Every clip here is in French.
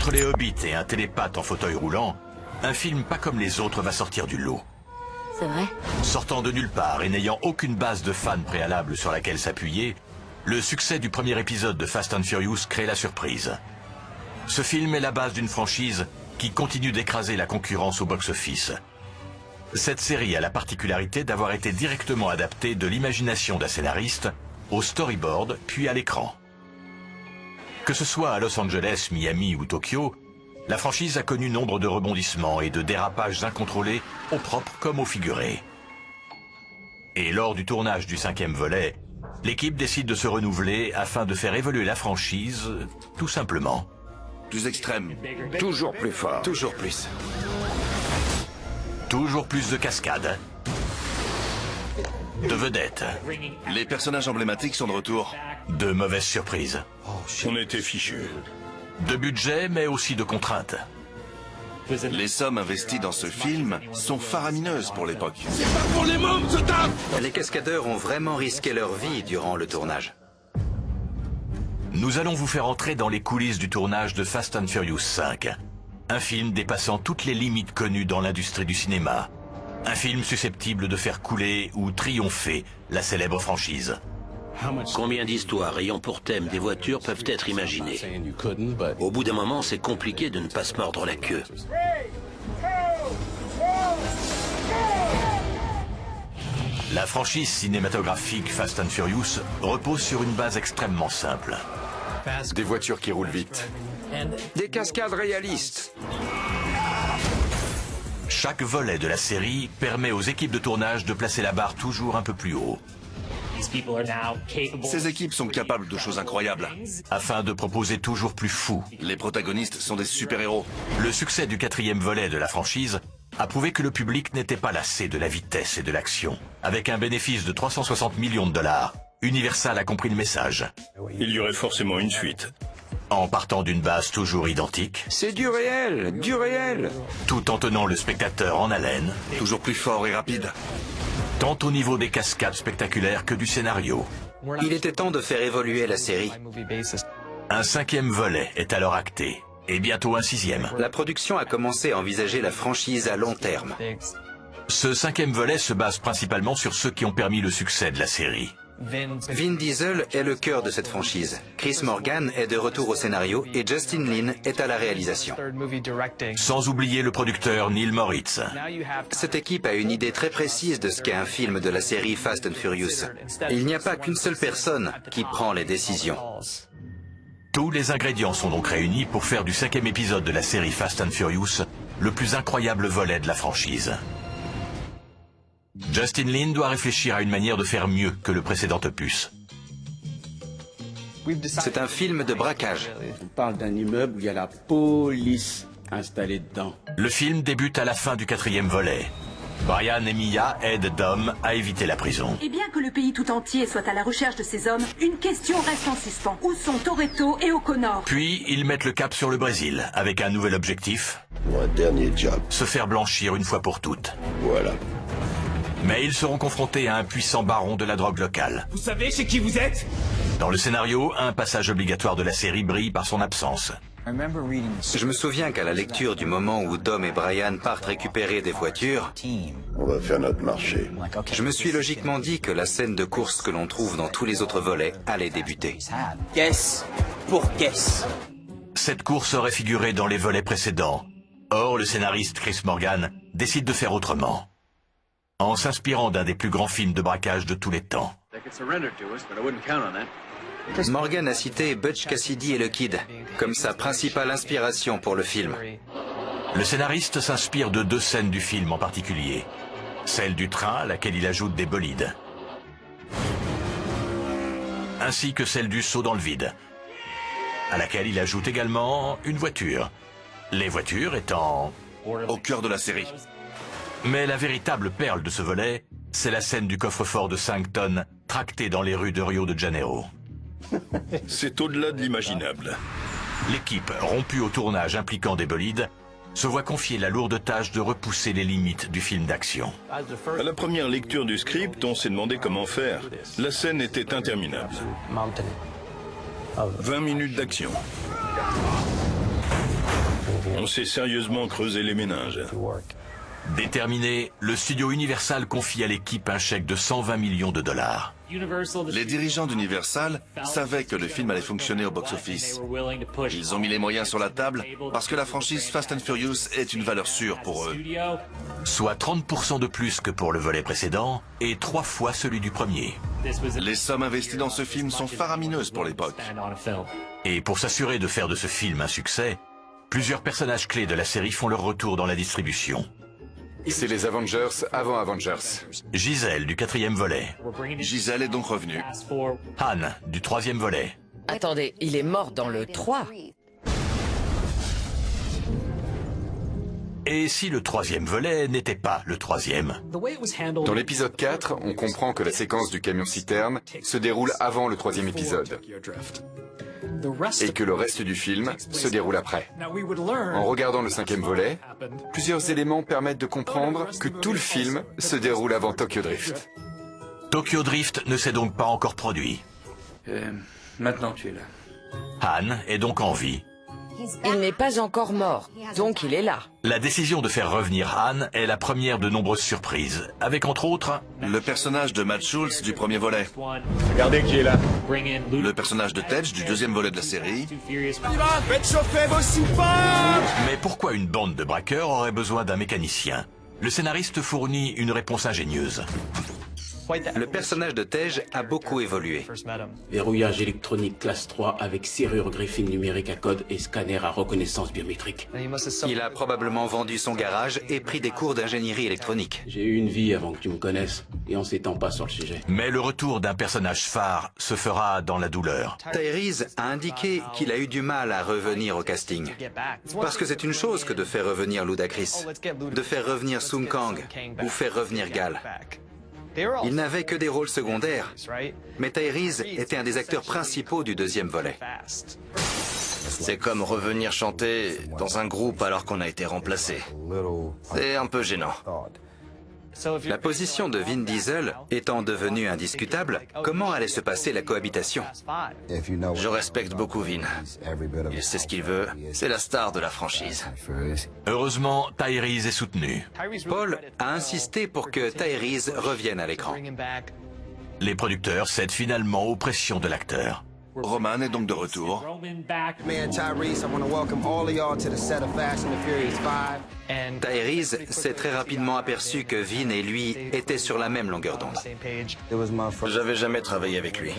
Entre les hobbits et un télépathe en fauteuil roulant, un film pas comme les autres va sortir du lot. C'est vrai? Sortant de nulle part et n'ayant aucune base de fans préalable sur laquelle s'appuyer, le succès du premier épisode de Fast and Furious crée la surprise. Ce film est la base d'une franchise qui continue d'écraser la concurrence au box-office. Cette série a la particularité d'avoir été directement adaptée de l'imagination d'un scénariste au storyboard puis à l'écran. Que ce soit à Los Angeles, Miami ou Tokyo, la franchise a connu nombre de rebondissements et de dérapages incontrôlés, au propre comme au figuré. Et lors du tournage du 5e volet, l'équipe décide de se renouveler afin de faire évoluer la franchise, tout simplement. Plus extrême. Toujours plus fort. Toujours plus. Toujours plus de cascades, de vedettes, Les personnages emblématiques sont de retour. de mauvaises surprises, On était fichus. de budget mais aussi de contraintes. Les sommes investies dans ce film sont faramineuses pour l'époque. Les cascadeurs ont vraiment risqué leur vie durant le tournage. Nous allons vous faire entrer dans les coulisses du tournage de Fast and Furious 5. Un film dépassant toutes les limites connues dans l'industrie du cinéma. Un film susceptible de faire couler ou triompher la célèbre franchise. Combien d'histoires ayant pour thème des voitures peuvent être imaginées? Au bout d'un moment, c'est compliqué de ne pas se mordre la queue. La franchise cinématographique Fast and Furious repose sur une base extrêmement simple. Des voitures qui roulent vite. Des cascades réalistes. Chaque volet de la série permet aux équipes de tournage de placer la barre toujours un peu plus haut, Ces équipes sont capables de choses incroyables. afin de proposer toujours plus fou. Les protagonistes sont des super-héros. Le succès du 4e volet de la franchise a prouvé que le public n'était pas lassé de la vitesse et de l'action. Avec un bénéfice de 360 millions de dollars, Universal a compris le message. Il y aurait forcément une suite. En partant d'une base toujours identique, C'est du réel, du réel. tout en tenant le spectateur en haleine, Toujours plus forts et rapides. tant au niveau des cascades spectaculaires que du scénario. Il était temps de faire évoluer la série. Un 5e volet est alors acté, et bientôt un 6e. La production a commencé à envisager la franchise à long terme. Ce 5e volet se base principalement sur ceux qui ont permis le succès de la série. Vin Diesel est le cœur de cette franchise. Chris Morgan est de retour au scénario et Justin Lin est à la réalisation. Sans oublier le producteur Neil Moritz. Cette équipe a une idée très précise de ce qu'est un film de la série Fast and Furious. Il n'y a pas qu'une seule personne qui prend les décisions. Tous les ingrédients sont donc réunis pour faire du 5e épisode de la série Fast and Furious le plus incroyable volet de la franchise. Justin Lin doit réfléchir à une manière de faire mieux que le précédent opus. C'est un film de braquage. On parle d'un immeuble où il y a la police installée dedans. Le film débute à la fin du 4e volet. Brian et Mia aident Dom à éviter la prison. Et bien que le pays tout entier soit à la recherche de ces hommes, une question reste en suspens. Où sont Toretto et O'Connor? Puis, ils mettent le cap sur le Brésil, avec un nouvel objectif, Un dernier job. se faire blanchir une fois pour toutes. Voilà. Mais ils seront confrontés à un puissant baron de la drogue locale. Vous savez chez qui vous êtes? Dans le scénario, un passage obligatoire de la série brille par son absence. Je me souviens qu'à la lecture du moment où Dom et Brian partent récupérer des voitures, On va faire notre marché. je me suis logiquement dit que la scène de course que l'on trouve dans tous les autres volets allait débuter. Caisse pour caisse. Cette course aurait figuré dans les volets précédents. Or, le scénariste Chris Morgan décide de faire autrement. En s'inspirant d'un des plus grands films de braquage de tous les temps. Morgan a cité Butch Cassidy et le Kid comme sa principale inspiration pour le film. Le scénariste s'inspire de 2 scènes du film en particulier. Celle du train, à laquelle il ajoute des bolides. Ainsi que celle du saut dans le vide, à laquelle il ajoute également une voiture. Les voitures étant... Au cœur de la série. Mais la véritable perle de ce volet, c'est la scène du coffre-fort de 5 tonnes tracté dans les rues de Rio de Janeiro. C'est au-delà de l'imaginable. L'équipe, rompue au tournage impliquant des bolides, se voit confier la lourde tâche de repousser les limites du film d'action. À la première lecture du script, on s'est demandé comment faire. La scène était interminable. 20 minutes d'action. On s'est sérieusement creusé les méninges. Déterminé, le studio Universal confie à l'équipe un chèque de 120 millions de dollars. Les dirigeants d'Universal savaient que le film allait fonctionner au box-office. Ils ont mis les moyens sur la table parce que la franchise Fast and Furious est une valeur sûre pour eux. Soit 30% de plus que pour le volet précédent et 3 fois celui du premier. Les sommes investies dans ce film sont faramineuses pour l'époque. Et pour s'assurer de faire de ce film un succès, plusieurs personnages clés de la série font leur retour dans la distribution. C'est les Avengers avant Avengers. Giselle du 4e volet. Giselle est donc revenue. Han du 3e volet. Attendez, il est mort dans le 3. Et si le 3e volet n'était pas le 3e? Dans l'épisode 4, on comprend que la séquence du camion-citerne se déroule avant le 3e épisode. Et que le reste du film se déroule après. En regardant le 5e volet, plusieurs éléments permettent de comprendre que tout le film se déroule avant Tokyo Drift. Tokyo Drift ne s'est donc pas encore produit. Maintenant tu es là. Han est donc en vie. Il n'est pas encore mort, donc il est là. La décision de faire revenir Han est la première de nombreuses surprises, avec entre autres le personnage de Matt Schultz du premier volet, Regardez qui est là. le personnage de Tej du 2e volet de la série, Mais pourquoi une bande de braqueurs aurait besoin d'un mécanicien? Le scénariste fournit une réponse ingénieuse. Le personnage de Tej a beaucoup évolué. Verrouillage électronique classe 3 avec serrure Griffin numérique à code et scanner à reconnaissance biométrique. Il a probablement vendu son garage et pris des cours d'ingénierie électronique. J'ai eu une vie avant que tu me connaisses et on s'étend pas sur le sujet. Mais le retour d'un personnage phare se fera dans la douleur. Tyrese a indiqué qu'il a eu du mal à revenir au casting. Parce que c'est une chose que de faire revenir Ludacris, de faire revenir Sung Kang ou faire revenir Gal. Il n'avait que des rôles secondaires, mais Tyrese était un des acteurs principaux du 2e volet. c'est comme revenir chanter dans un groupe alors qu'on a été remplacé. C'est un peu gênant. La position de Vin Diesel étant devenue indiscutable, comment allait se passer la cohabitation? Je respecte beaucoup Vin. Il sait ce qu'il veut, c'est la star de la franchise. Heureusement, Tyrese est soutenu. Paul a insisté pour que Tyrese revienne à l'écran. Les producteurs cèdent finalement aux pressions de l'acteur. Roman est donc de retour. Tyrese s'est très rapidement aperçu que Vin et lui étaient sur la même longueur d'onde. J'avais jamais travaillé avec lui.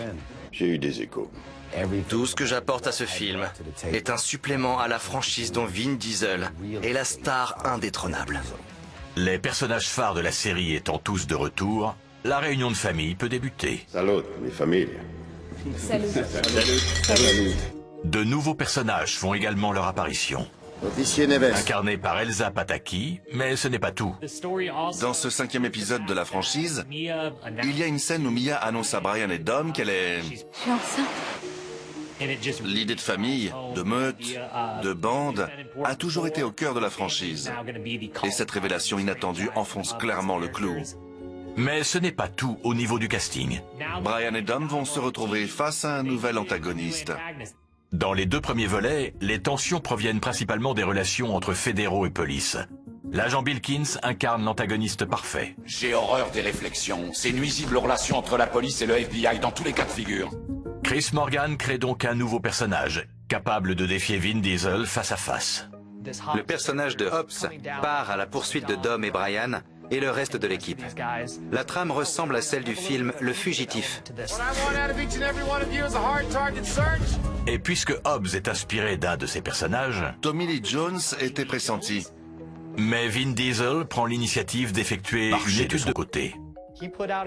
J'ai eu des échos. Tout ce que j'apporte à ce film est un supplément à la franchise dont Vin Diesel est la star indétrônable. Les personnages phares de la série étant tous de retour, la réunion de famille peut débuter. Salut, mes familles. De nouveaux personnages font également leur apparition. Officier Neves. Incarné par Elsa Pataky, mais ce n'est pas tout. Dans ce 5e épisode de la franchise, il y a une scène où Mia annonce à Brian et Dom qu'elle est... L'idée de famille, de meute, de bande, a toujours été au cœur de la franchise. Et cette révélation inattendue enfonce clairement le clou. Mais ce n'est pas tout au niveau du casting. Brian et Dom vont se retrouver face à un nouvel antagoniste. Dans les 2 premiers volets, les tensions proviennent principalement des relations entre fédéraux et police. L'agent Bilkins incarne l'antagoniste parfait. J'ai horreur des réflexions. C'est nuisible aux relations entre la police et le FBI dans tous les cas de figure. Chris Morgan crée donc un nouveau personnage, capable de défier Vin Diesel face à face. Le personnage de Hobbs part à la poursuite de Dom et Brian et le reste de l'équipe. La trame ressemble à celle du film Le Fugitif. Et puisque Hobbs est inspiré d'un de ses personnages, Tommy Lee Jones était pressenti. mais Vin Diesel prend l'initiative d'effectuer une étude de son côté.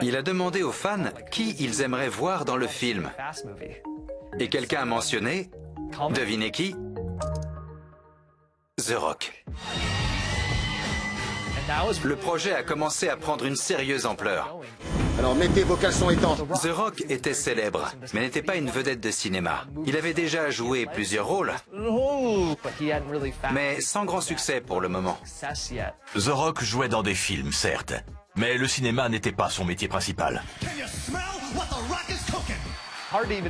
Il a demandé aux fans qui ils aimeraient voir dans le film. Et quelqu'un a mentionné, devinez qui? The Rock. Le projet a commencé à prendre une sérieuse ampleur. Alors mettez vos caleçons étanches. The Rock était célèbre, mais n'était pas une vedette de cinéma. Il avait déjà joué plusieurs rôles, mais sans grand succès pour le moment. The Rock jouait dans des films, certes, mais le cinéma n'était pas son métier principal.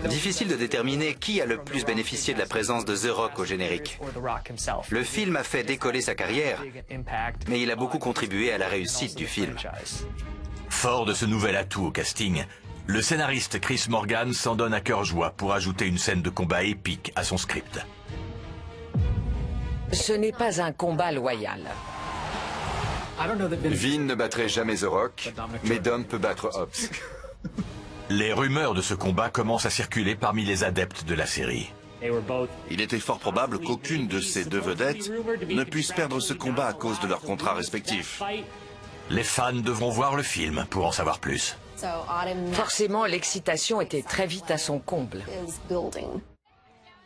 Difficile de déterminer qui a le plus bénéficié de la présence de The Rock au générique. Le film a fait décoller sa carrière, mais il a beaucoup contribué à la réussite du film. Fort de ce nouvel atout au casting, le scénariste Chris Morgan s'en donne à cœur joie pour ajouter une scène de combat épique à son script. Ce n'est pas un combat loyal. Vin ne battrait jamais The Rock, mais Dom peut battre Hobbs. Les rumeurs de ce combat commencent à circuler parmi les adeptes de la série. Il était fort probable qu'aucune de ces deux vedettes ne puisse perdre ce combat à cause de leurs contrats respectifs. Les fans devront voir le film pour en savoir plus. Forcément, l'excitation était très vite à son comble.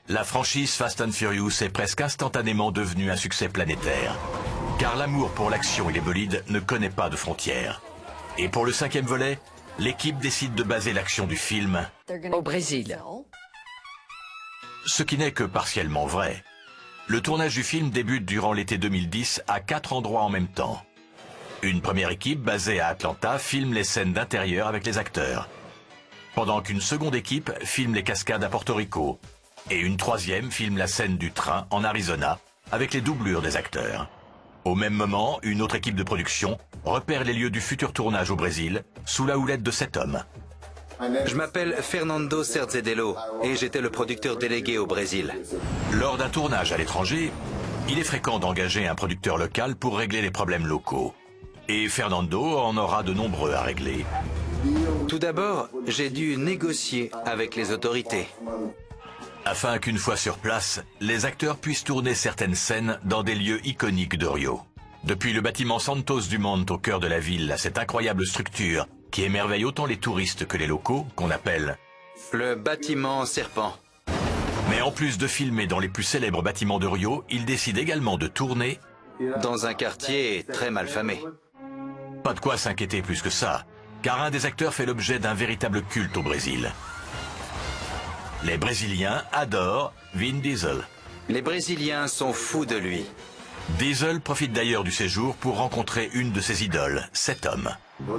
La franchise Fast and Furious est presque instantanément devenue un succès planétaire. Car l'amour pour l'action et les bolides ne connaît pas de frontières. Et pour le 5e volet, l'équipe décide de baser l'action du film au Brésil. Ce qui n'est que partiellement vrai. Le tournage du film débute durant l'été 2010 à 4 endroits en même temps. Une première équipe basée à Atlanta filme les scènes d'intérieur avec les acteurs, pendant qu'une seconde équipe filme les cascades à Porto Rico, et une troisième filme la scène du train en Arizona avec les doublures des acteurs. Au même moment, une autre équipe de production repère les lieux du futur tournage au Brésil sous la houlette de 7 hommes. Je m'appelle Fernando Cerzedello et j'étais le producteur délégué au Brésil. Lors d'un tournage à l'étranger, il est fréquent d'engager un producteur local pour régler les problèmes locaux. Et Fernando en aura de nombreux à régler. Tout d'abord, j'ai dû négocier avec les autorités. Afin qu'une fois sur place, les acteurs puissent tourner certaines scènes dans des lieux iconiques de Rio. Depuis le bâtiment Santos Dumont au cœur de la ville à cette incroyable structure qui émerveille autant les touristes que les locaux, qu'on appelle le bâtiment Serpent. Mais en plus de filmer dans les plus célèbres bâtiments de Rio, il décide également de tourner dans un quartier très malfamé. Pas de quoi s'inquiéter plus que ça, car un des acteurs fait l'objet d'un véritable culte au Brésil. Les Brésiliens adorent Vin Diesel. Les Brésiliens sont fous de lui. Diesel profite d'ailleurs du séjour pour rencontrer une de ses idoles, cet homme.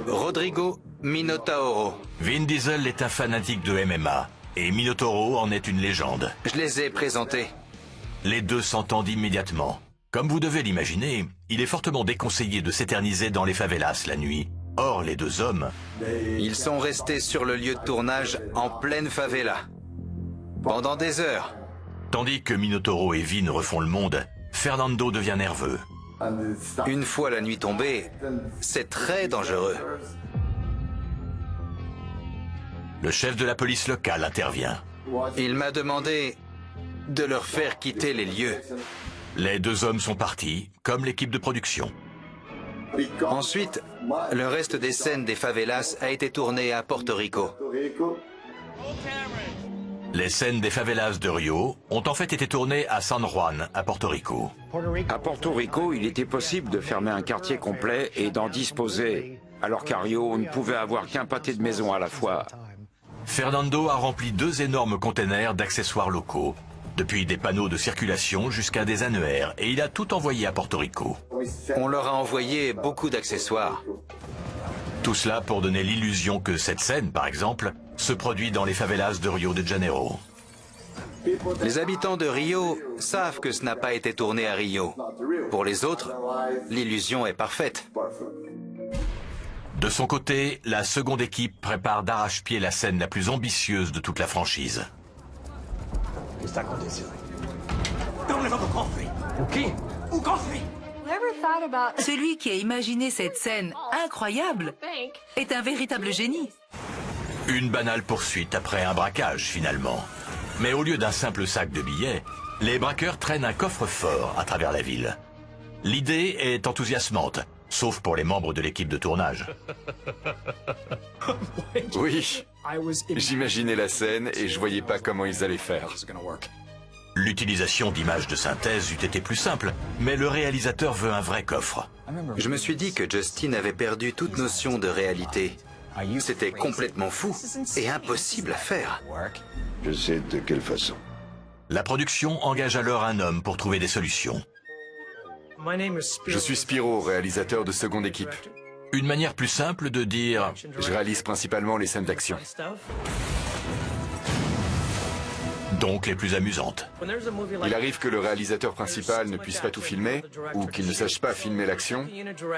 Rodrigo Minotauro. Vin Diesel est un fanatique de MMA, et Minotauro en est une légende. Je les ai présentés. Les deux s'entendent immédiatement. Comme vous devez l'imaginer, il est fortement déconseillé de s'éterniser dans les favelas la nuit. Or, les deux hommes... Ils sont restés sur le lieu de tournage en pleine favela. Pendant des heures. Tandis que Minotauro et Vin refont le monde, Fernando devient nerveux. Une fois la nuit tombée, c'est très dangereux. Le chef de la police locale intervient. Il m'a demandé de leur faire quitter les lieux. Les deux hommes sont partis, comme l'équipe de production. Ensuite, le reste des scènes des favelas a été tourné à Porto Rico. Les scènes des favelas de Rio ont en fait été tournées à San Juan, à Porto Rico. À Porto Rico, il était possible de fermer un quartier complet et d'en disposer, alors qu'à Rio, on ne pouvait avoir qu'un pâté de maison à la fois. Fernando a rempli 2 énormes containers d'accessoires locaux, depuis des panneaux de circulation jusqu'à des annuaires, et il a tout envoyé à Porto Rico. On leur a envoyé beaucoup d'accessoires. Tout cela pour donner l'illusion que cette scène, par exemple, se produit dans les favelas de Rio de Janeiro. Les habitants de Rio savent que ce n'a pas été tourné à Rio. Pour les autres, l'illusion est parfaite. De son côté, la seconde équipe prépare d'arrache-pied la scène la plus ambitieuse de toute la franchise. Celui qui a imaginé cette scène incroyable est un véritable génie. Une banale poursuite après un braquage, finalement. Mais au lieu d'un simple sac de billets, les braqueurs traînent un coffre-fort à travers la ville. L'idée est enthousiasmante, sauf pour les membres de l'équipe de tournage. Oui, j'imaginais la scène et je voyais pas comment ils allaient faire. L'utilisation d'images de synthèse eût été plus simple, mais le réalisateur veut un vrai coffre. Je me suis dit que Justin avait perdu toute notion de réalité. C'était complètement fou et impossible à faire. Je sais de quelle façon. La production engage alors un homme pour trouver des solutions. Je suis Spiro, réalisateur de seconde équipe. Une manière plus simple de dire... Je réalise principalement les scènes d'action. donc les plus amusantes. Il arrive que le réalisateur principal ne puisse pas tout filmer, ou qu'il ne sache pas filmer l'action,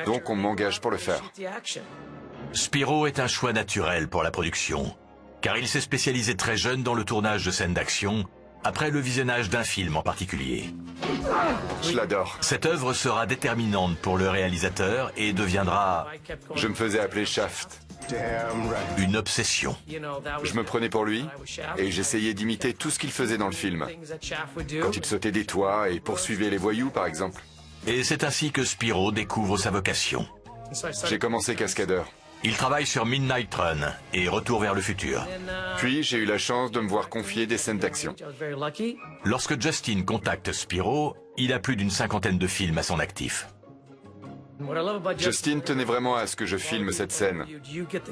donc on m'engage pour le faire. Spiro est un choix naturel pour la production, car il s'est spécialisé très jeune dans le tournage de scènes d'action, après le visionnage d'un film en particulier. Je l'adore. Cette œuvre sera déterminante pour le réalisateur et deviendra... Je me faisais appeler Shaft. Une obsession. Je me prenais pour lui et j'essayais d'imiter tout ce qu'il faisait dans le film. Quand il sautait des toits et poursuivait les voyous, par exemple. Et c'est ainsi que Spiro découvre sa vocation. J'ai commencé cascadeur. Il travaille sur Midnight Run et Retour vers le futur. Puis j'ai eu la chance de me voir confier des scènes d'action. Lorsque Justin contacte Spiro, il a plus d'une 50aine de films à son actif. Justin tenait vraiment à ce que je filme cette scène,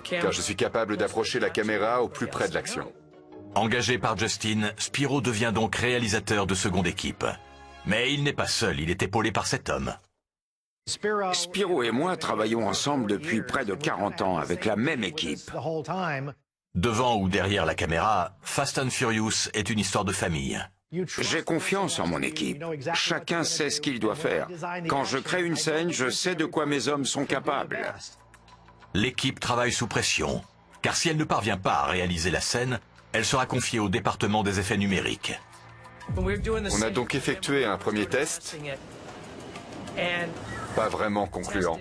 car je suis capable d'approcher la caméra au plus près de l'action. Engagé par Justin, Spiro devient donc réalisateur de seconde équipe. Mais il n'est pas seul, il est épaulé par cet homme. Spiro et moi travaillons ensemble depuis près de 40 ans avec la même équipe. Devant ou derrière la caméra, Fast and Furious est une histoire de famille. J'ai confiance en mon équipe. Chacun sait ce qu'il doit faire. Quand je crée une scène, je sais de quoi mes hommes sont capables. L'équipe travaille sous pression, car si elle ne parvient pas à réaliser la scène, elle sera confiée au département des effets numériques. On a donc effectué un premier test, pas vraiment concluant.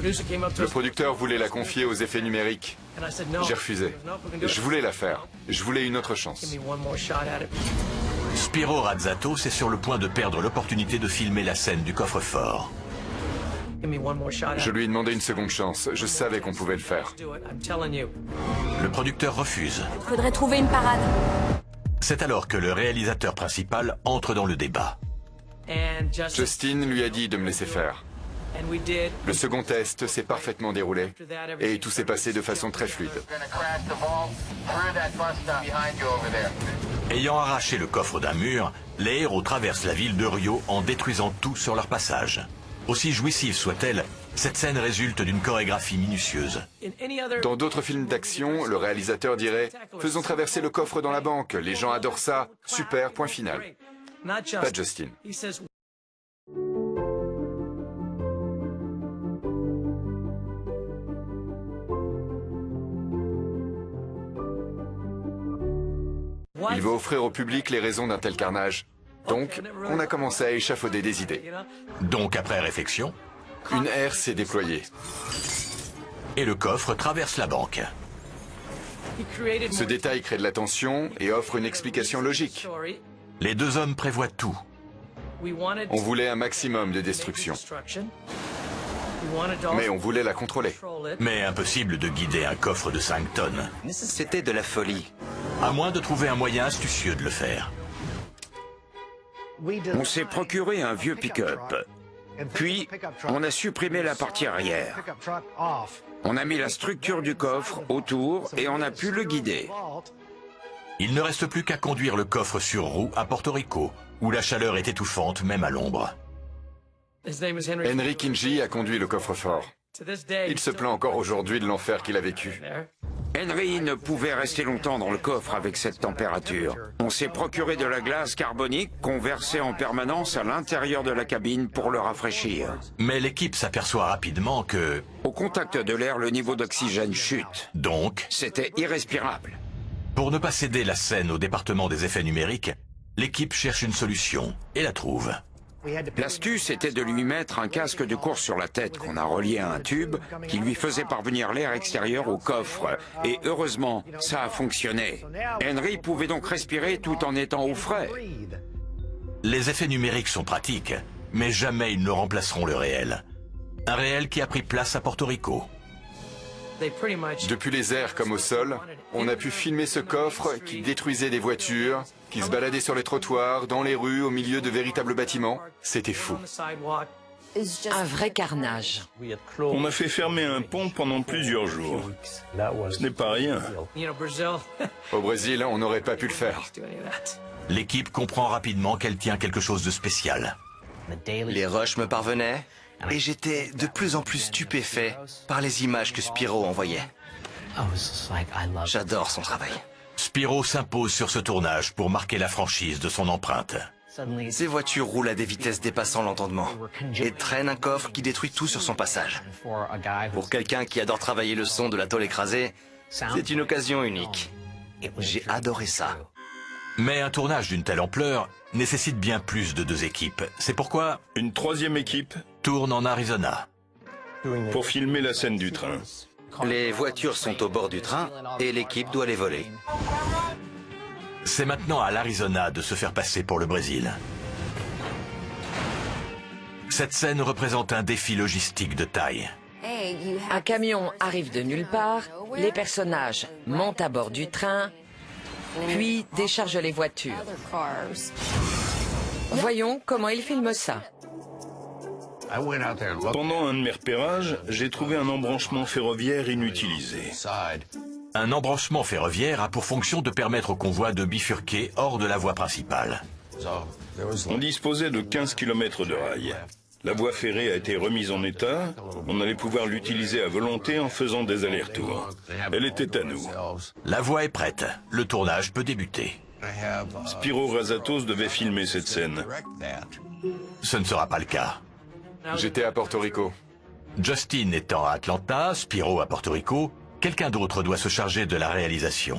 Le producteur voulait la confier aux effets numériques. J'ai refusé. Je voulais la faire. Je voulais une autre chance. Spiro Razzatos est sur le point de perdre l'opportunité de filmer la scène du coffre-fort. Je lui ai demandé une seconde chance. Je savais qu'on pouvait le faire. Le producteur refuse. Faudrait trouver une parade. C'est alors que le réalisateur principal entre dans le débat. Justin lui a dit de me laisser faire. Le second test s'est parfaitement déroulé et tout s'est passé de façon très fluide. Ayant arraché le coffre d'un mur, les héros traversent la ville de Rio en détruisant tout sur leur passage. Aussi jouissive soit-elle, cette scène résulte d'une chorégraphie minutieuse. Dans d'autres films d'action, le réalisateur dirait « Faisons traverser le coffre dans la banque, les gens adorent ça, super, point final ». Pas Justin. Il veut offrir au public les raisons d'un tel carnage. Donc, on a commencé à échafauder des idées. Donc, après réflexion, une aire s'est déployée. Et le coffre traverse la banque. Ce détail crée de la tension et offre une explication logique. Les deux hommes prévoient tout. On voulait un maximum de destruction. Mais on voulait la contrôler. Mais impossible de guider un coffre de 5 tonnes. C'était de la folie. À moins de trouver un moyen astucieux de le faire. On s'est procuré un vieux pick-up. Puis, on a supprimé la partie arrière. On a mis la structure du coffre autour et on a pu le guider. Il ne reste plus qu'à conduire le coffre sur roue à Porto Rico, où la chaleur est étouffante même à l'ombre. Henry Kingi a conduit le coffre-fort. Il se plaint encore aujourd'hui de l'enfer qu'il a vécu. Henry ne pouvait rester longtemps dans le coffre avec cette température. On s'est procuré de la glace carbonique qu'on versait en permanence à l'intérieur de la cabine pour le rafraîchir. Mais l'équipe s'aperçoit rapidement que... Au contact de l'air, le niveau d'oxygène chute. Donc... C'était irrespirable. Pour ne pas céder la scène au département des effets numériques, l'équipe cherche une solution et la trouve. L'astuce était de lui mettre un casque de course sur la tête qu'on a relié à un tube qui lui faisait parvenir l'air extérieur au coffre. Et heureusement, ça a fonctionné. Henry pouvait donc respirer tout en étant au frais. Les effets numériques sont pratiques, mais jamais ils ne remplaceront le réel. Un réel qui a pris place à Porto Rico. Depuis les airs comme au sol, on a pu filmer ce coffre qui détruisait des voitures, qui se baladait sur les trottoirs, dans les rues, au milieu de véritables bâtiments. C'était fou. Un vrai carnage. On a fait fermer un pont pendant plusieurs jours. Ce n'est pas rien. Au Brésil, on n'aurait pas pu le faire. L'équipe comprend rapidement qu'elle tient quelque chose de spécial. Les rushs me parvenaient et j'étais de plus en plus stupéfait par les images que Spiro envoyait. J'adore son travail. Spiro s'impose sur ce tournage pour marquer la franchise de son empreinte. Ces voitures roulent à des vitesses dépassant l'entendement et traînent un coffre qui détruit tout sur son passage. Pour quelqu'un qui adore travailler le son de la tôle écrasée, c'est une occasion unique. J'ai adoré ça. Mais un tournage d'une telle ampleur nécessite bien plus de 2 équipes. C'est pourquoi une 3e équipe tourne en Arizona pour filmer la scène du train. Les voitures sont au bord du train et l'équipe doit les voler. C'est maintenant à l'Arizona de se faire passer pour le Brésil. Cette scène représente un défi logistique de taille. Un camion arrive de nulle part, les personnages montent à bord du train, puis déchargent les voitures. Voyons comment ils filment ça. Pendant un de mes repérages, j'ai trouvé un embranchement ferroviaire inutilisé. Un embranchement ferroviaire a pour fonction de permettre au convoi de bifurquer hors de la voie principale. On disposait de 15 km de rails. La voie ferrée a été remise en état. On allait pouvoir l'utiliser à volonté en faisant des allers-retours. Elle était à nous. La voie est prête. Le tournage peut débuter. Spiro Razatos devait filmer cette scène. Ce ne sera pas le cas. J'étais à Porto Rico. Justin étant à Atlanta, Spiro à Porto Rico, quelqu'un d'autre doit se charger de la réalisation.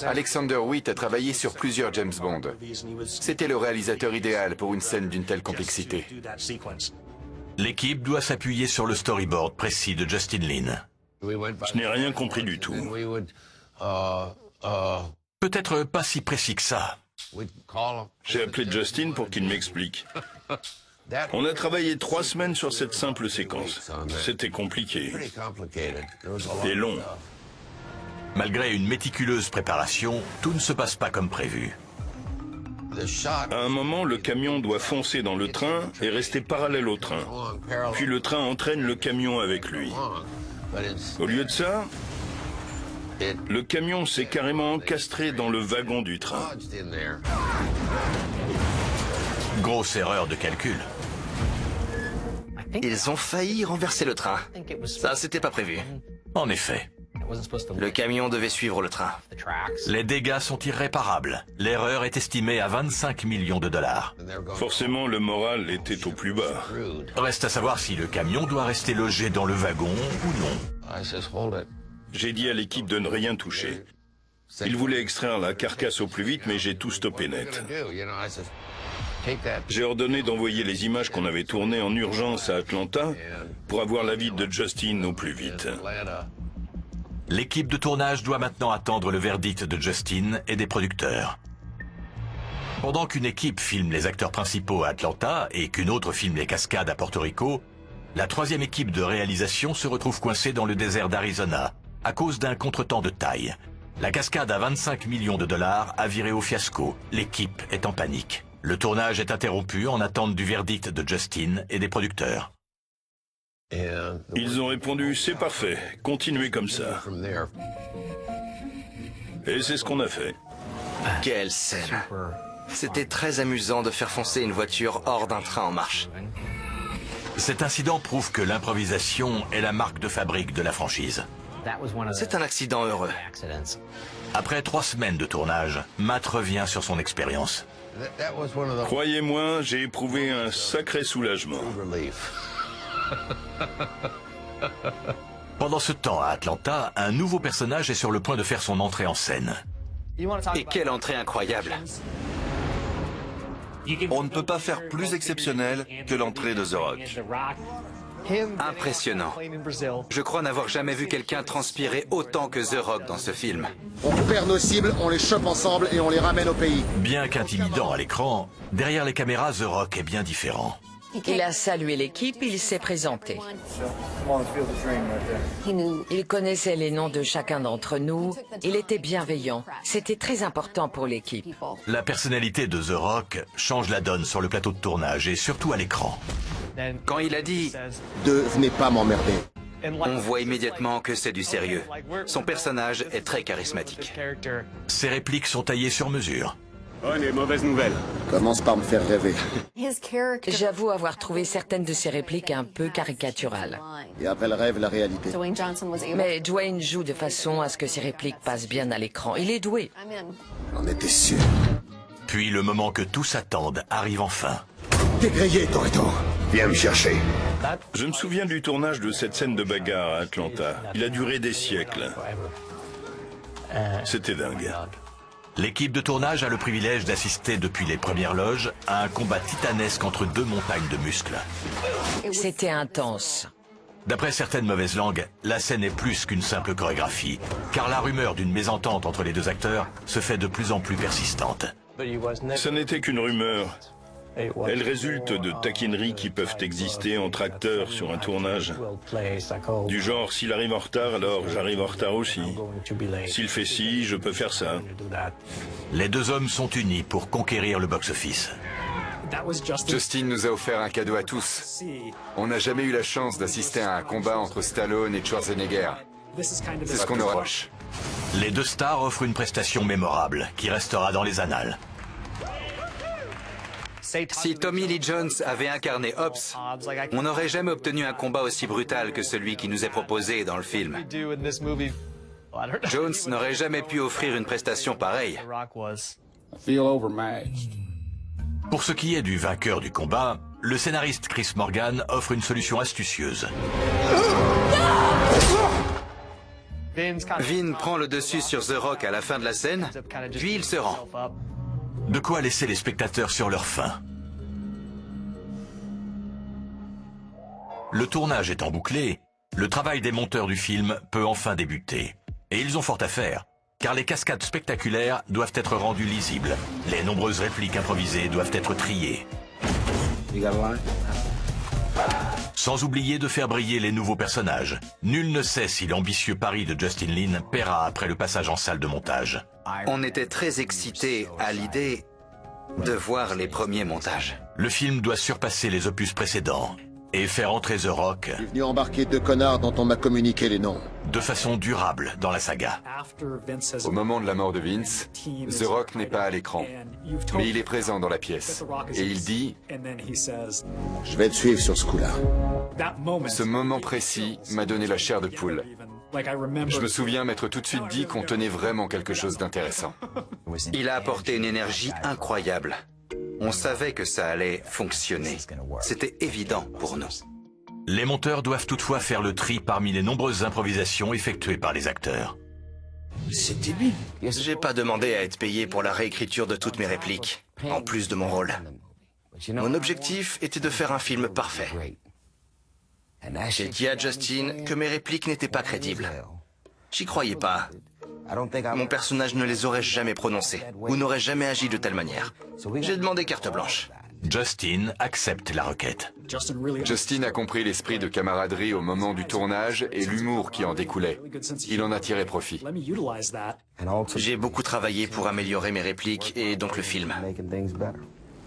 Alexander Witt a travaillé sur plusieurs James Bond. C'était le réalisateur idéal pour une scène d'une telle complexité. L'équipe doit s'appuyer sur le storyboard précis de Justin Lin. Je n'ai rien compris du tout. Peut-être pas si précis que ça. J'ai appelé Justin pour qu'il m'explique. On a travaillé 3 semaines sur cette simple séquence. C'était compliqué. Et long. Malgré une méticuleuse préparation, tout ne se passe pas comme prévu. À un moment, le camion doit foncer dans le train et rester parallèle au train. Puis le train entraîne le camion avec lui. Au lieu de ça, le camion s'est carrément encastré dans le wagon du train. Grosse erreur de calcul. Ils ont failli renverser le train. Ça, c'était pas prévu. En effet. Le camion devait suivre le train. Les dégâts sont irréparables. L'erreur est estimée à 25 millions de dollars. Forcément, le moral était au plus bas. Reste à savoir si le camion doit rester logé dans le wagon ou non. J'ai dit à l'équipe de ne rien toucher. Ils voulaient extraire la carcasse au plus vite, mais j'ai tout stoppé net. J'ai ordonné d'envoyer les images qu'on avait tournées en urgence à Atlanta pour avoir l'avis de Justin au plus vite. L'équipe de tournage doit maintenant attendre le verdict de Justin et des producteurs. Pendant qu'une équipe filme les acteurs principaux à Atlanta et qu'une autre filme les cascades à Porto Rico, la 3e équipe de réalisation se retrouve coincée dans le désert d'Arizona à cause d'un contretemps de taille. La cascade à 25 millions de dollars a viré au fiasco. L'équipe est en panique. Le tournage est interrompu en attente du verdict de Justin et des producteurs. Ils ont répondu « C'est parfait, continuez comme ça ». Et c'est ce qu'on a fait. Quelle scène! C'était très amusant de faire foncer une voiture hors d'un train en marche. Cet incident prouve que l'improvisation est la marque de fabrique de la franchise. C'est un accident heureux. Après 3 semaines de tournage, Matt revient sur son expérience. Croyez-moi, j'ai éprouvé un sacré soulagement. Pendant ce temps, à Atlanta, un nouveau personnage est sur le point de faire son entrée en scène. Et quelle entrée incroyable! On ne peut pas faire plus exceptionnel que l'entrée de The Rock. Impressionnant. Je crois n'avoir jamais vu quelqu'un transpirer autant que The Rock dans ce film. On perd nos cibles, on les chope ensemble et on les ramène au pays. Bien qu'intimidant à l'écran, derrière les caméras, The Rock est bien différent. Il a salué l'équipe, il s'est présenté. Il connaissait les noms de chacun d'entre nous, il était bienveillant. C'était très important pour l'équipe. La personnalité de The Rock change la donne sur le plateau de tournage et surtout à l'écran. Quand il a dit « Venez pas m'emmerder », on voit immédiatement que c'est du sérieux. Son personnage est très charismatique. Ses répliques sont taillées sur mesure. Bonne et mauvaise nouvelle. Commence par me faire rêver. J'avoue avoir trouvé certaines de ses répliques un peu caricaturales. Et après le rêve, la réalité. Mais Dwayne joue de façon à ce que ses répliques passent bien à l'écran. Il est doué. J'en étais sûr. Puis le moment que tous attendent arrive enfin. T'es grillé, Toretto. Viens me chercher. Je me souviens du tournage de cette scène de bagarre à Atlanta. Il a duré des siècles. C'était dingue. L'équipe de tournage a le privilège d'assister depuis les premières loges à un combat titanesque entre deux montagnes de muscles. C'était intense. D'après certaines mauvaises langues, la scène est plus qu'une simple chorégraphie, car la rumeur d'une mésentente entre les deux acteurs se fait de plus en plus persistante. Ça n'était qu'une rumeur. Elle résulte de taquineries qui peuvent exister entre acteurs sur un tournage. Du genre, s'il arrive en retard, alors j'arrive en retard aussi. S'il fait ci, je peux faire ça. Les deux hommes sont unis pour conquérir le box-office. Justin nous a offert un cadeau à tous. On n'a jamais eu la chance d'assister à un combat entre Stallone et Schwarzenegger. C'est ce qu'on nous reproche. Les deux stars offrent une prestation mémorable qui restera dans les annales. Si Tommy Lee Jones avait incarné Hobbs, on n'aurait jamais obtenu un combat aussi brutal que celui qui nous est proposé dans le film. Jones n'aurait jamais pu offrir une prestation pareille. Pour ce qui est du vainqueur du combat, le scénariste Chris Morgan offre une solution astucieuse. Vin prend le dessus sur The Rock à la fin de la scène, puis il se rend. De quoi laisser les spectateurs sur leur faim. Le tournage étant bouclé, le travail des monteurs du film peut enfin débuter. Et ils ont fort à faire, car les cascades spectaculaires doivent être rendues lisibles. Les nombreuses répliques improvisées doivent être triées. Sans oublier de faire briller les nouveaux personnages. Nul ne sait si l'ambitieux pari de Justin Lin paiera après le passage en salle de montage. On était très excités à l'idée de voir les premiers montages. Le film doit surpasser les opus précédents et faire entrer The Rock Je suis venu embarquer deux connards dont on m'a communiqué les noms. de façon durable dans la saga. Au moment de la mort de Vince, The Rock n'est pas à l'écran, mais il est présent dans la pièce. Et il dit « Je vais te suivre sur ce coup-là. » Ce moment précis m'a donné la chair de poule. Je me souviens m'être tout de suite dit qu'on tenait vraiment quelque chose d'intéressant. Il a apporté une énergie incroyable. On savait que ça allait fonctionner. C'était évident pour nous. Les monteurs doivent toutefois faire le tri parmi les nombreuses improvisations effectuées par les acteurs. C'est débile. J'ai pas demandé à être payé pour la réécriture de toutes mes répliques, en plus de mon rôle. Mon objectif était de faire un film parfait. J'ai dit à Justin que mes répliques n'étaient pas crédibles. J'y croyais pas. Mon personnage ne les aurait jamais prononcées, ou n'aurait jamais agi de telle manière. J'ai demandé carte blanche. Justin accepte la requête. Justin a compris l'esprit de camaraderie au moment du tournage et l'humour qui en découlait. Il en a tiré profit. J'ai beaucoup travaillé pour améliorer mes répliques et donc le film.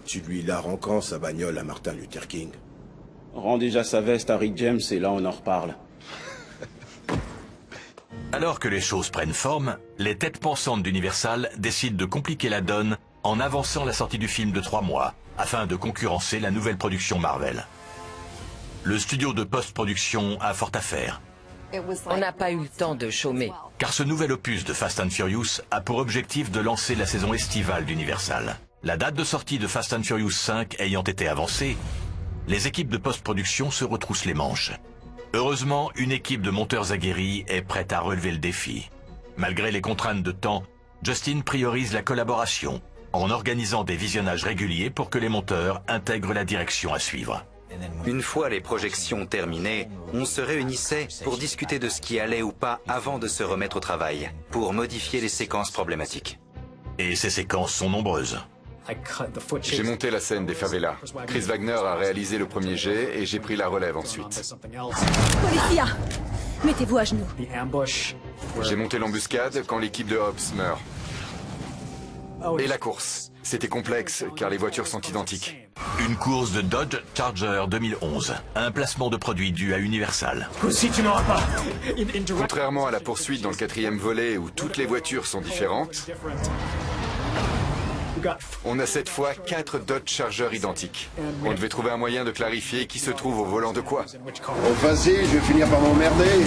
Tu lui la rends quand sa bagnole à Martin Luther King? Rends déjà sa veste à Rick James et là on en reparle. Alors que les choses prennent forme, les têtes pensantes d'Universal décident de compliquer la donne en avançant la sortie du film de 3 mois, afin de concurrencer la nouvelle production Marvel. Le studio de post-production a fort à faire. On n'a pas eu le temps de chômer. Car ce nouvel opus de Fast and Furious a pour objectif de lancer la saison estivale d'Universal. La date de sortie de Fast and Furious 5 ayant été avancée, les équipes de post-production se retroussent les manches. Heureusement, une équipe de monteurs aguerris est prête à relever le défi. Malgré les contraintes de temps, Justin priorise la collaboration en organisant des visionnages réguliers pour que les monteurs intègrent la direction à suivre. Une fois les projections terminées, on se réunissait pour discuter de ce qui allait ou pas avant de se remettre au travail, pour modifier les séquences problématiques. Et ces séquences sont nombreuses. J'ai monté la scène des favelas. Chris Wagner a réalisé le premier jet et j'ai pris la relève ensuite. Policia, mettez-vous à genoux. J'ai monté l'embuscade quand l'équipe de Hobbs meurt. Et la course. C'était complexe car les voitures sont identiques. Une course de Dodge Charger 2011, un placement de produit dû à Universal. Aussi tu n'auras pas. Contrairement à la poursuite dans le 4e volet où toutes les voitures sont différentes, On a cette fois 4 Dodge Charger identiques. On devait trouver un moyen de clarifier qui se trouve au volant de quoi. Oh, vas-y, je vais finir par m'emmerder.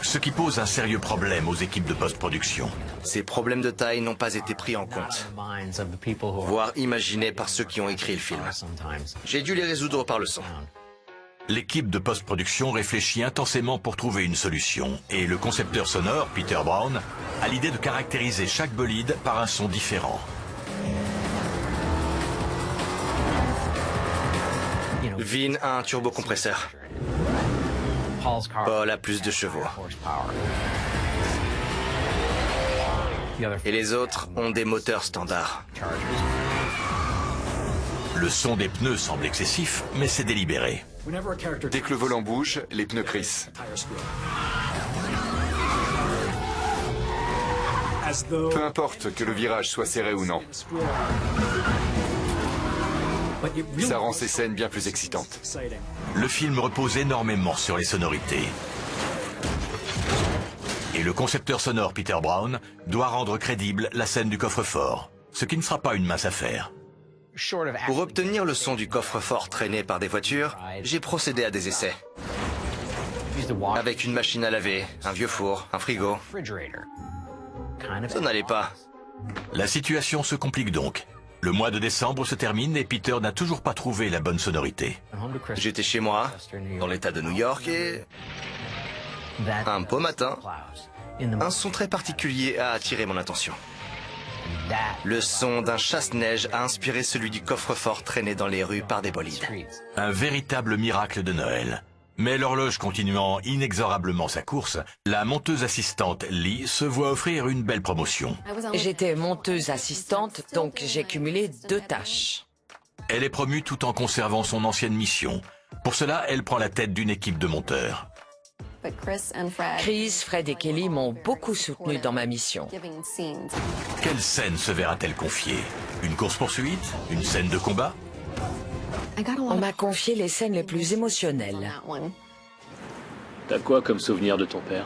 Ce qui pose un sérieux problème aux équipes de post-production. Ces problèmes de taille n'ont pas été pris en compte, voire imaginés par ceux qui ont écrit le film. J'ai dû les résoudre par le son. L'équipe de post-production réfléchit intensément pour trouver une solution, et le concepteur sonore, Peter Brown, a l'idée de caractériser chaque bolide par un son différent. Vin a un turbocompresseur. Paul a plus de chevaux. Et les autres ont des moteurs standards. Le son des pneus semble excessif, mais c'est délibéré. Dès que le volant bouge, les pneus crissent. Peu importe que le virage soit serré ou non. Ça rend ces scènes bien plus excitantes. Le film repose énormément sur les sonorités. Et le concepteur sonore Peter Brown doit rendre crédible la scène du coffre-fort, ce qui ne sera pas une mince affaire. Pour obtenir le son du coffre-fort traîné par des voitures, j'ai procédé à des essais. Avec une machine à laver, un vieux four, un frigo. Ça n'allait pas. La situation se complique donc. Le mois de décembre se termine et Peter n'a toujours pas trouvé la bonne sonorité. J'étais chez moi, dans l'état de New York, et... un beau matin, un son très particulier a attiré mon attention. Le son d'un chasse-neige a inspiré celui du coffre-fort traîné dans les rues par des bolides. Un véritable miracle de Noël. Mais l'horloge continuant inexorablement sa course, la monteuse assistante Lee se voit offrir une belle promotion. J'étais monteuse assistante, donc j'ai cumulé 2 tâches. Elle est promue tout en conservant son ancienne mission. Pour cela, elle prend la tête d'une équipe de monteurs. Chris, Fred et Kelly m'ont beaucoup soutenue dans ma mission. Quelle scène se verra-t-elle confier? Une course-poursuite? Une scène de combat? On m'a confié les scènes les plus émotionnelles. T'as quoi comme souvenir de ton père?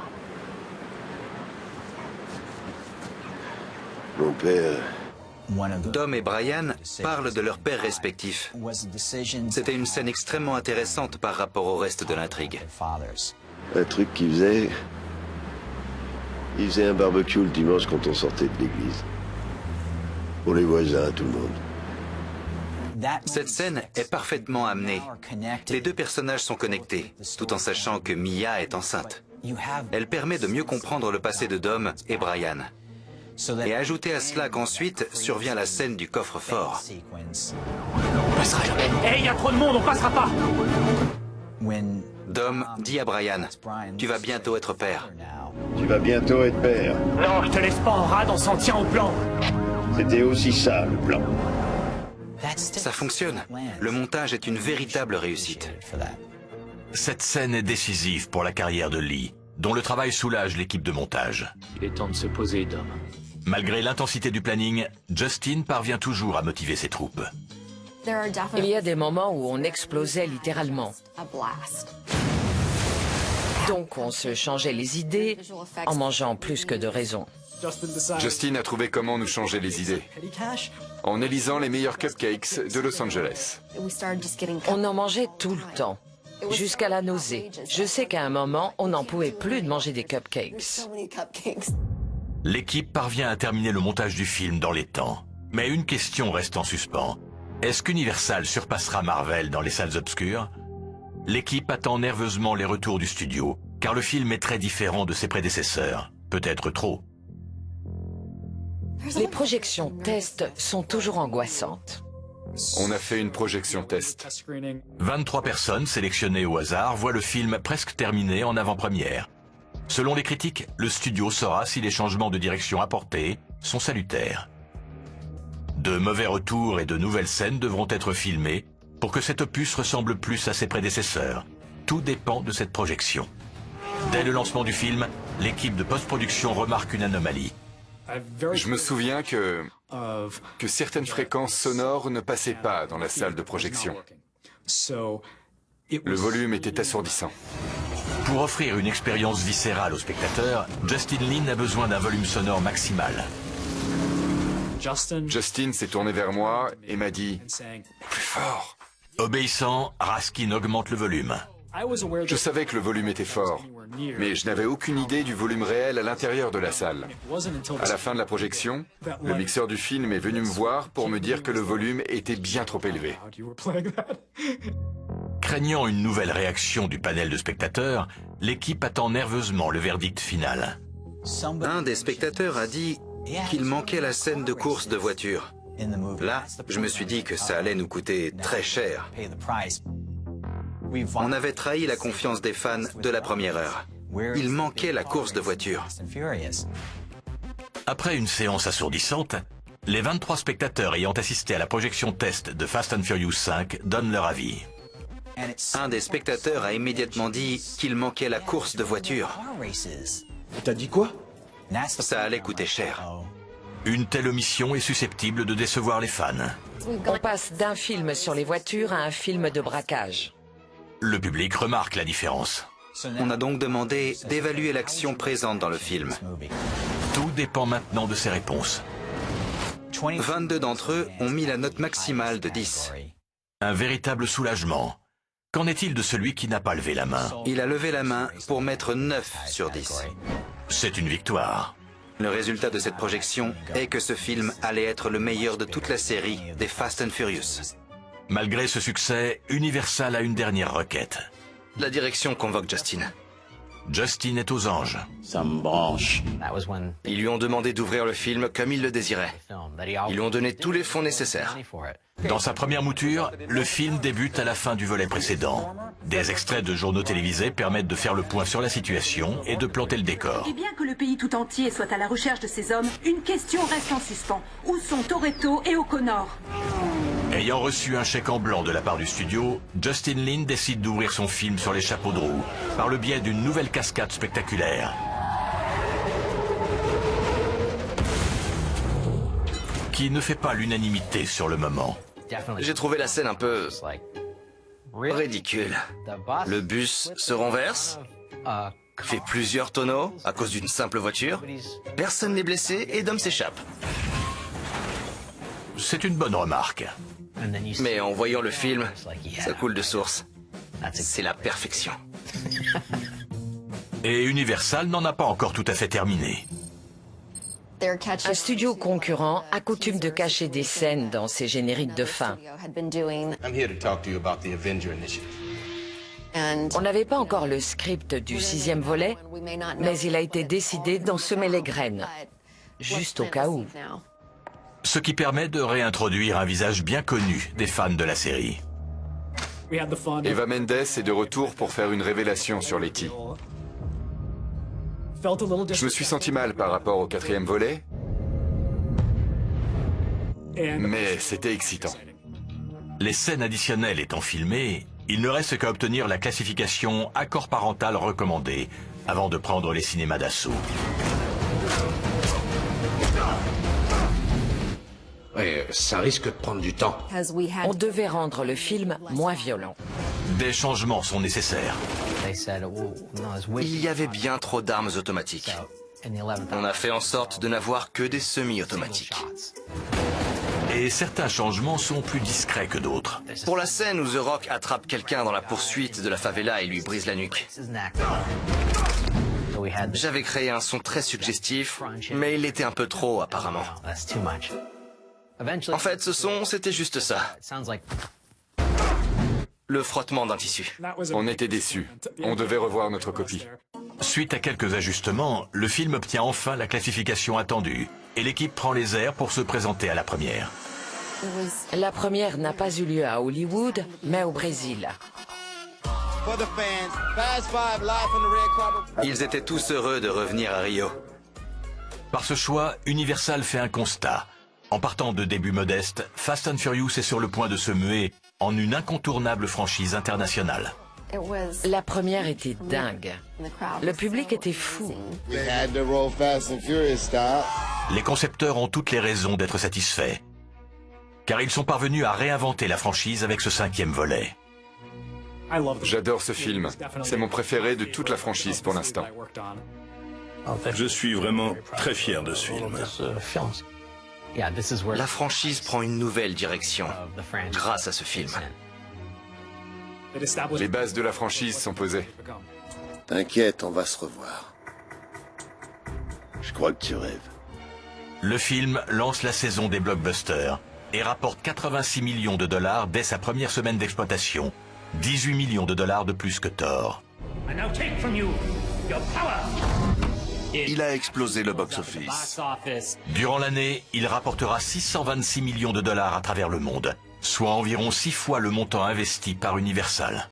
Mon père... Dom et Brian parlent de leurs pères respectifs. C'était une scène extrêmement intéressante par rapport au reste de l'intrigue. Un truc qu'il faisait... Il faisait un barbecue le dimanche quand on sortait de l'église. Pour les voisins, tout le monde. Cette scène est parfaitement amenée. Les 2 personnages sont connectés, tout en sachant que Mia est enceinte. Elle permet de mieux comprendre le passé de Dom et Brian. Et ajoutez à cela qu'ensuite survient la scène du coffre-fort. On passera jamais. Hé, il y a trop de monde, on passera pas. Dom dit à Brian, « Tu vas bientôt être père. » Tu vas bientôt être père. Non, je te laisse pas en rade, on s'en tient au plan. C'était aussi ça, le plan. Ça fonctionne. Le montage est une véritable réussite. Cette scène est décisive pour la carrière de Lee, dont le travail soulage l'équipe de montage. Il est temps de se poser, Dom. Malgré l'intensité du planning, Justin parvient toujours à motiver ses troupes. Il y a des moments où on explosait littéralement. Donc on se changeait les idées en mangeant plus que de raison. Justin a trouvé comment nous changer les idées. En élisant les meilleurs cupcakes de Los Angeles. On en mangeait tout le temps, jusqu'à la nausée. Je sais qu'à un moment, on n'en pouvait plus de manger des cupcakes. L'équipe parvient à terminer le montage du film dans les temps. Mais une question reste en suspens. Est-ce qu'Universal surpassera Marvel dans les salles obscures? L'équipe attend nerveusement les retours du studio, car le film est très différent de ses prédécesseurs. Peut-être trop. Les projections test sont toujours angoissantes. On a fait une projection test. 23 personnes sélectionnées au hasard voient le film presque terminé en avant-première. Selon les critiques, le studio saura si les changements de direction apportés sont salutaires. De mauvais retours et de nouvelles scènes devront être filmées pour que cet opus ressemble plus à ses prédécesseurs. Tout dépend de cette projection. Dès le lancement du film, l'équipe de post-production remarque une anomalie. Je me souviens que certaines fréquences sonores ne passaient pas dans la salle de projection. Le volume était assourdissant. Pour offrir une expérience viscérale au spectateur, Justin Lin a besoin d'un volume sonore maximal. Justin s'est tourné vers moi et m'a dit « Plus fort ». Obéissant, Raskin augmente le volume. Je savais que le volume était fort, mais je n'avais aucune idée du volume réel à l'intérieur de la salle. À la fin de la projection, le mixeur du film est venu me voir pour me dire que le volume était bien trop élevé. Craignant une nouvelle réaction du panel de spectateurs, l'équipe attend nerveusement le verdict final. Un des spectateurs a dit qu'il manquait la scène de course de voiture. Là, je me suis dit que ça allait nous coûter très cher. On avait trahi la confiance des fans de la première heure. Il manquait la course de voiture. Après une séance assourdissante, les 23 spectateurs ayant assisté à la projection test de Fast and Furious 5 donnent leur avis. Un des spectateurs a immédiatement dit qu'il manquait la course de voiture. T'as dit quoi? Ça allait coûter cher. Une telle omission est susceptible de décevoir les fans. On passe d'un film sur les voitures à un film de braquage. Le public remarque la différence. On a donc demandé d'évaluer l'action présente dans le film. Tout dépend maintenant de ses réponses. 22 d'entre eux ont mis la note maximale de 10. Un véritable soulagement. Qu'en est-il de celui qui n'a pas levé la main? Il a levé la main pour mettre 9 sur 10. C'est une victoire. Le résultat de cette projection est que ce film allait être le meilleur de toute la série des Fast and Furious. Malgré ce succès, Universal a une dernière requête. La direction convoque Justin. Justin est aux anges. Ça me branche. Ils lui ont demandé d'ouvrir le film comme il le désirait. Ils lui ont donné tous les fonds nécessaires. Dans sa première mouture, le film débute à la fin du volet précédent. Des extraits de journaux télévisés permettent de faire le point sur la situation et de planter le décor. Et bien que le pays tout entier soit à la recherche de ces hommes, une question reste en suspens. Où sont Toretto et O'Connor? Ayant reçu un chèque en blanc de la part du studio, Justin Lin décide d'ouvrir son film sur les chapeaux de roue, par le biais d'une nouvelle cascade spectaculaire. Qui ne fait pas l'unanimité sur le moment. J'ai trouvé la scène un peu ridicule. Le bus se renverse, fait plusieurs tonneaux à cause d'une simple voiture, personne n'est blessé et Dom s'échappe. C'est une bonne remarque. Mais en voyant le film, ça coule de source. C'est la perfection. Et Universal n'en a pas encore tout à fait terminé. Un studio concurrent a coutume de cacher des scènes dans ses génériques de fin. On n'avait pas encore le script du 6e volet, mais il a été décidé d'en semer les graines, juste au cas où. Ce qui permet de réintroduire un visage bien connu des fans de la série. Eva Mendes est de retour pour faire une révélation sur Letty. Je me suis senti mal par rapport au 4e volet, mais c'était excitant. Les scènes additionnelles étant filmées, il ne reste qu'à obtenir la classification accord parental recommandé avant de prendre les cinémas d'assaut. Ouais, ça risque de prendre du temps. On devait rendre le film moins violent. Des changements sont nécessaires. Il y avait bien trop d'armes automatiques. On a fait en sorte de n'avoir que des semi-automatiques. Et certains changements sont plus discrets que d'autres. Pour la scène où The Rock attrape quelqu'un dans la poursuite de la favela et lui brise la nuque. J'avais créé un son très suggestif, mais il était un peu trop apparemment. En fait, ce son, c'était juste ça. Le frottement d'un tissu. On était déçus. On devait revoir notre copie. Suite à quelques ajustements, le film obtient enfin la classification attendue et l'équipe prend les airs pour se présenter à la première. La première n'a pas eu lieu à Hollywood, mais au Brésil. Ils étaient tous heureux de revenir à Rio. Par ce choix, Universal fait un constat. En partant de débuts modestes, Fast and Furious est sur le point de se muer en une incontournable franchise internationale. La première était dingue. Le public était fou. Les concepteurs ont toutes les raisons d'être satisfaits, car ils sont parvenus à réinventer la franchise avec ce 5e volet. J'adore ce film. C'est mon préféré de toute la franchise pour l'instant. Je suis vraiment très fier de ce film. La franchise prend une nouvelle direction grâce à ce film. Les bases de la franchise sont posées. T'inquiète, on va se revoir. Je crois que tu rêves. Le film lance la saison des blockbusters et rapporte 86 millions de dollars dès sa première semaine d'exploitation. 18 millions de dollars de plus que Thor. Il a explosé le box-office. Durant l'année, il rapportera 626 millions de dollars à travers le monde, soit environ 6 fois le montant investi par Universal.